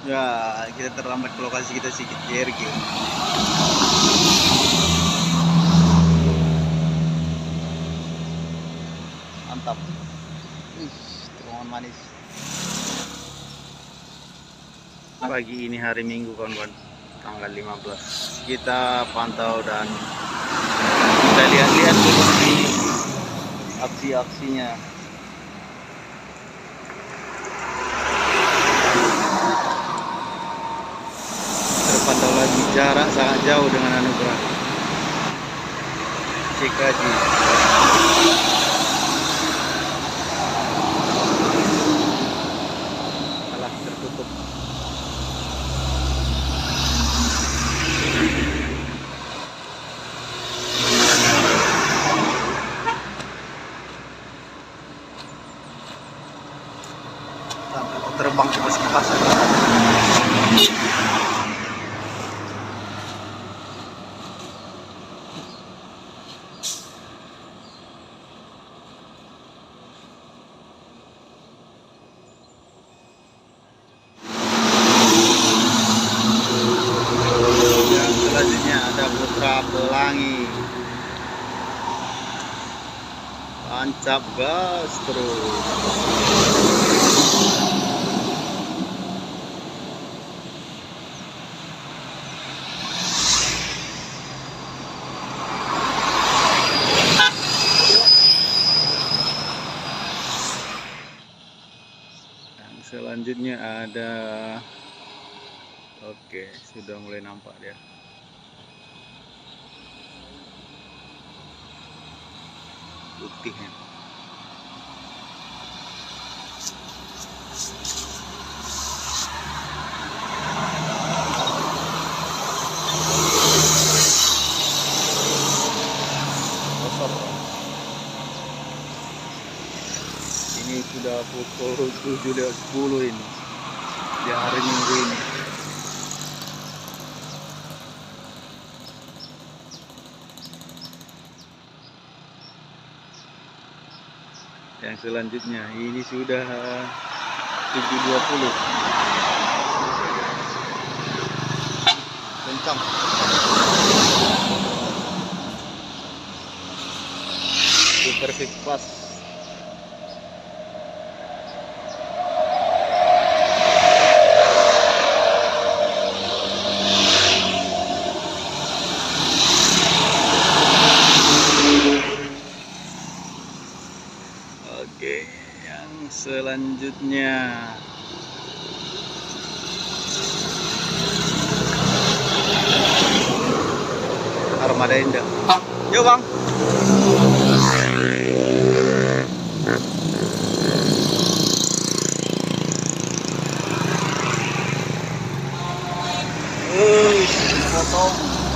Ya, kita terlambat ke lokasi kita sedikit JRG. Mantap. Terowongan manis. Pagi ini hari Minggu kawan-kawan, tanggal 15. Kita pantau dan kita lihat-lihat dulu di aksi-aksinya. Terpantau lagi jarak sangat jauh dengan Anugerah CKJ. Alah, tertutup. Sampai kau terbang ke pasar. Selanjutnya ada Putra Pelangi, tancap gas terus. Dan selanjutnya ada, oke, sudah mulai nampak dia. Buktinya. Kosong. Ini sudah pukul 7.10 ini di hari Minggu ini. Yang selanjutnya ini sudah 7.20. Kencang. Perfect pas. Oke, yang selanjutnya Armada Indah. Yuk bang. Potong.